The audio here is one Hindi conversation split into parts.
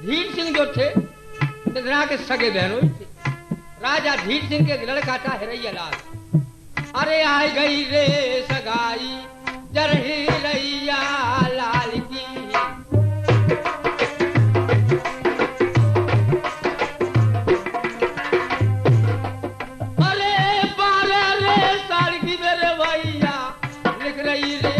धीर सिंह जो थे निधना के सगे बहनों थे। राजा धीर सिंह के लड़का था हिरैया लाल। अरे आई गई रे सगाई जर हिरैया लाल की। अरे 12 रे साल की मेरे भैया लिख रही रे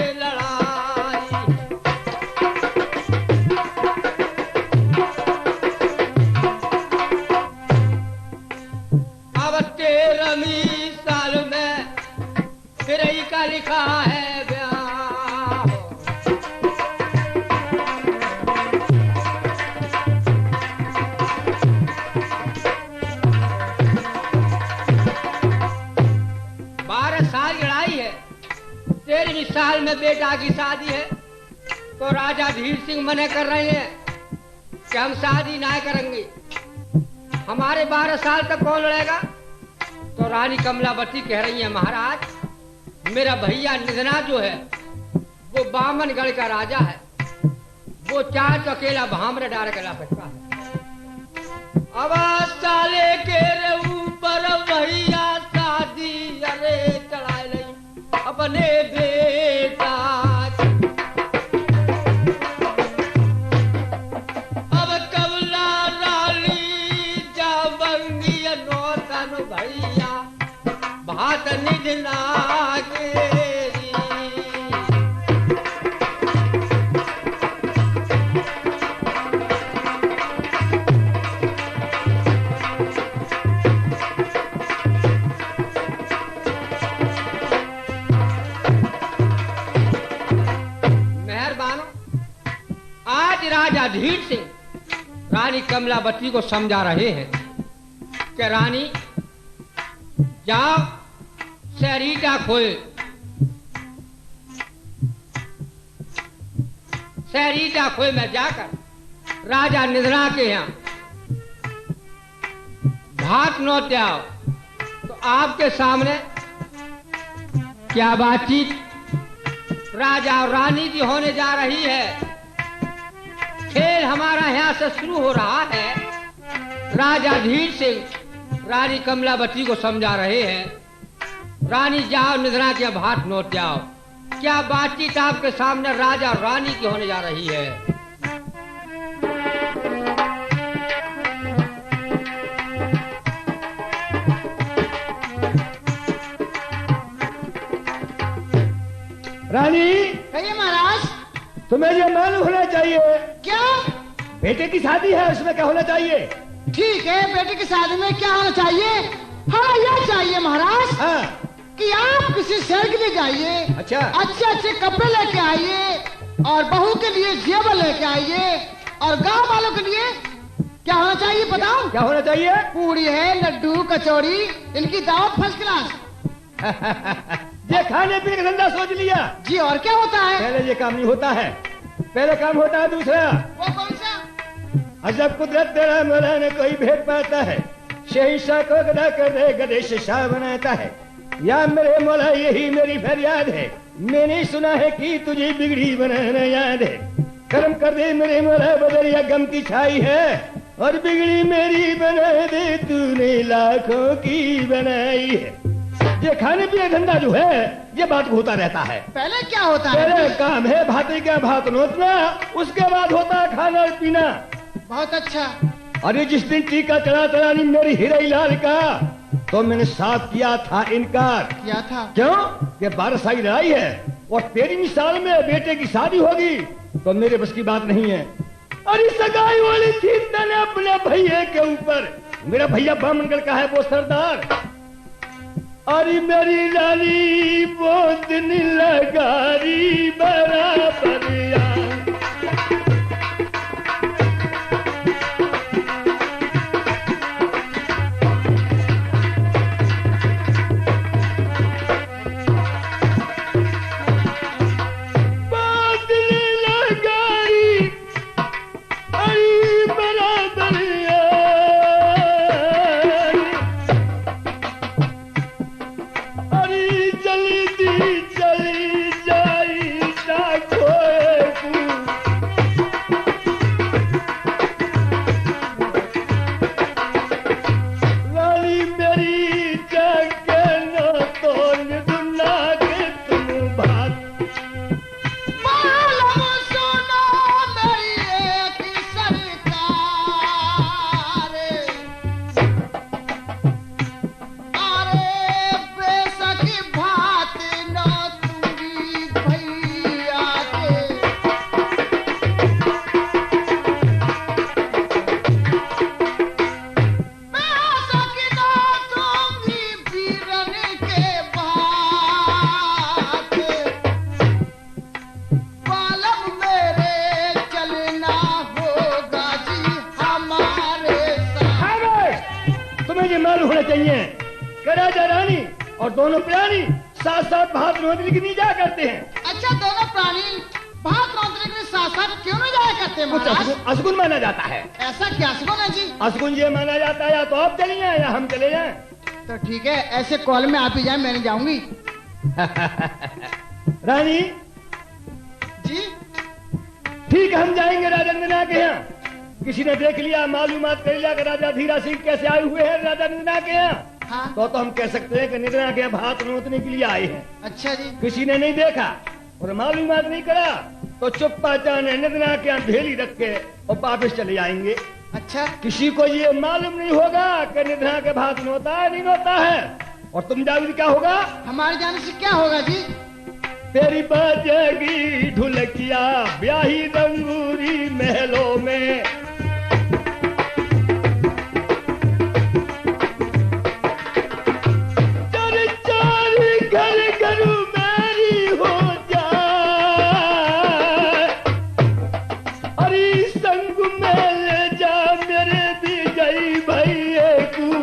लिखा है ब्याह। बारह साल लड़ाई है, 13वीं साल में बेटा की शादी है। तो राजा धीर सिंह मना कर रहे हैं कि हम शादी ना करेंगे, हमारे 12 साल तक कौन लड़ेगा। तो रानी कमलावती कह रही है महाराज मेरा भैया निधना जो है वो बामनगढ़ का राजा है, वो चाहे तो अकेला भामरे डाल के ला सकता है। अब साले के ऊपर भैया शादी अरे चढ़ा नहीं अपने बेटा। अब कमला रानी जावंगी नौतन भैया भात निधना राजा धीर सिंह रानी कमलावती को समझा रहे हैं कि रानी जाओ सहरीटा खोए, सहरीटा खोए में जाकर राजा निधना के यहाँ भात नौते आओ। तो आपके सामने क्या बातचीत राजा और रानी की होने जा रही है। खेल हमारा यहाँ से शुरू हो रहा है। राजा धीर सिंह रानी कमलावती को समझा रहे हैं रानी जाओ निधना के भात नोट जाओ। क्या बातचीत आपके सामने राजा और रानी की होने जा रही है। रानी कहिए महाराज। तुम्हें ये मालूम होना चाहिए क्या बेटे की शादी है, उसमें क्या होना चाहिए। ठीक है, बेटे की शादी में क्या होना चाहिए। हाँ यह चाहिए महाराज हाँ। कि आप किसी शहर के लिए जाइए, अच्छा अच्छे अच्छे कपड़े लेके आइए और बहू के लिए जेवर लेके आइए और गांव वालों के लिए क्या होना चाहिए बताओ। क्या होना चाहिए। पूरी है, लड्डू, कचौड़ी, इनकी दावत फर्स्ट क्लास। ये खाने पीने का धंधा सोच लिया जी। और क्या होता है। पहले ये काम नहीं होता है, पहले काम होता है दूसरा। वो कौन सा। अजब कुदरत तेरा मौला ने कोई भेद पाता है। शहंशाह को गदा कर दे गधे से शाह बनाता है। या मेरे मौला यही मेरी फरियाद है। मैंने सुना है कि तुझे बिगड़ी बनाना याद है। कर्म कर दे मेरे मौला बदरिया गम की छाई है और बिगड़ी मेरी बना दे तूने लाखों की बनाई है। ये खाने पीने धंधा जो है ये बात होता रहता है। पहले क्या होता है। पहले काम है भाते का भात नोचना, उसके बाद होता है खाना और पीना। बहुत अच्छा। अरे जिस दिन टीका चढ़ा चढ़ानी मेरी हिरई लाल का तो मैंने साफ किया था इनकार। किया था। क्यों। ये 12 साल लड़ाई है और 13वीं साल में बेटे की शादी होगी तो मेरे बस की बात नहीं है। अरे सगाई वाली थी मैंने अपने भैया के ऊपर। मेरा भैया बामनगढ़ का है वो सरदार। अरे मेरी लाली बहुत लगारी बराबर होना चाहिए कि राजा रानी और दोनों प्राणी साथ साथ भात नौतरी की नहीं जाया करते हैं। अच्छा, दोनों प्राणी भात नौतरी के साथ साथ क्यों नहीं जाया करते कुछ महाराज? असगुन माना जाता है। ऐसा क्या सुन है जी? असगुन ये माना जाता है या तो आप चले जाए या हम चले जाएं। तो ठीक है, ऐसे कॉल में आप ही जाए, मैं नहीं जाऊंगी। रानी जी ठीक है, हम जाएंगे राजा नंदना के यहाँ। किसी ने देख लिया, मालूमात कर लिया कि राजा धीरा सिंह कैसे आए हुए हैं राजा नंदना के यहाँ, हाँ। तो हम कह सकते हैं कि नंदना के यहाँ भात नोतने के लिए आए हैं। अच्छा जी। किसी ने नहीं देखा और मालूमात नहीं करा तो चुप्पा चाने नंदना के यहाँ भेली रख के और वापस चले आएंगे। अच्छा, किसी को ये मालूम नहीं होगा कि नंदना के भात नोता है नहीं नोता है। और तुम जाओगे क्या होगा? हमारे जाने से क्या होगा जी? तेरी बजेगी ढुलकिया ब्याही रंगूरी महलों में, चर चारी घर घर मेरी हो जाए, अरे संग में ले जा मेरे विजयी भैया को।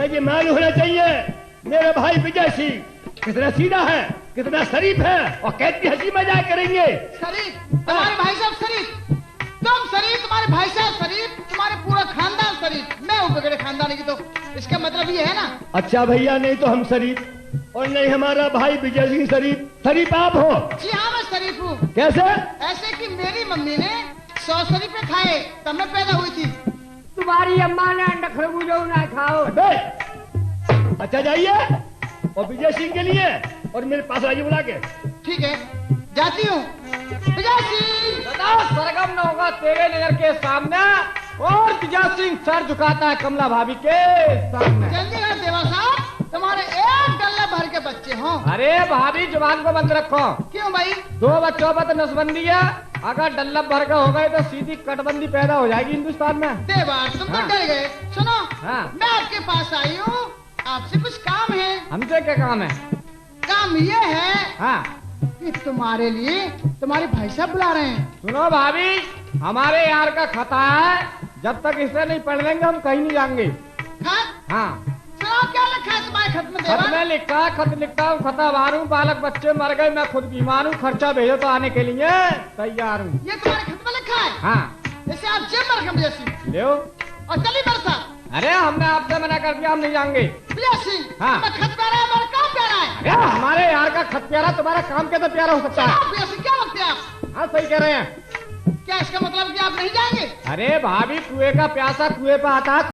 ये मालूम होना चाहिए मेरा भाई विजय सिंह कितना सीधा है, कितना शरीफ है और कैसी हंसी मजाक करेंगे। शरीफ? तुम्हारे भाई साहब शरीफ? तुम शरीफ, तुम्हारे भाई साहब शरीफ, तुम्हारे पूरा खानदान शरीफ, मैं हूँ बिगड़े खानदान की, तो इसका मतलब ये है ना? अच्छा भैया, नहीं तो हम शरीफ और नहीं हमारा भाई विजय सिंह शरीफ। शरीफ आप हो? जी हाँ, मैं शरीफ हूँ। कैसे? ऐसे कि मेरी मम्मी ने 100 शरीफे खाए तब मैं पैदा हुई थी। तुम्हारी अम्मा ने अंडा खरबूजा ना खाओ। अच्छा जाइए और विजय सिंह के लिए और मेरे पास आइए बुला के। ठीक है, जाती हूँ। विजय सिंह बताओ, सरगम न होगा तेरे नजर के सामने और विजय सिंह सर झुकाता है कमला भाभी के सामने। जल्दी कर देवा साहब, तुम्हारे एक डल्ले भर के बच्चे हों। अरे भाभी जुबान को बंद रखो। क्यों भाई? 2 बच्चों पर तो नसबंदी है, अगर डल्लब भर का हो गए तो सीधी कटबंदी पैदा हो जाएगी हिंदुस्तान में। देवा तुम तो हाँ। डर गए। सुनो, हाँ। मैं आपके पास आई हूँ, आपसे कुछ काम है। हमसे क्या काम है? काम ये है हाँ। कि तुम्हारे लिए तुम्हारे भाई साहब बुला रहे हैं। सुनो भाभी, हमारे यार का खता है, जब तक इसे नहीं पढ़ लेंगे हम कहीं नहीं जाएंगे। खत? हाँ। सुनो, क्या लिखा है तुम्हारे खत में देवा? खत में लिखा, खत लिखता हूँ, खता बारू, बालक बच्चे मर गए, मैं खुद बीमार हूँ, खर्चा भेजो तो आने के लिए तैयार हूँ। ये तुम्हारे खत में लिखा है? हाँ। जैसे आप जेब में रखें विजय सिंह। ले और चलिए बरसा। अरे हमने आपसे मना कर दिया, हम नहीं जाएंगे। विजय सिंह, हाँ। मैं खत प्यारा है, मेरा काम प्यारा है। अरे हमारे यार का खत प्यारा, तुम्हारा काम कैसे प्यारा हो सकता है? विजय सिंह, क्या लगते हैं आप? हाँ सही कह रहे हैं। क्या इसका मतलब कि आप नहीं जाएंगे? अरे भाभी, कुएं का प्यासा कुएं पे आता है।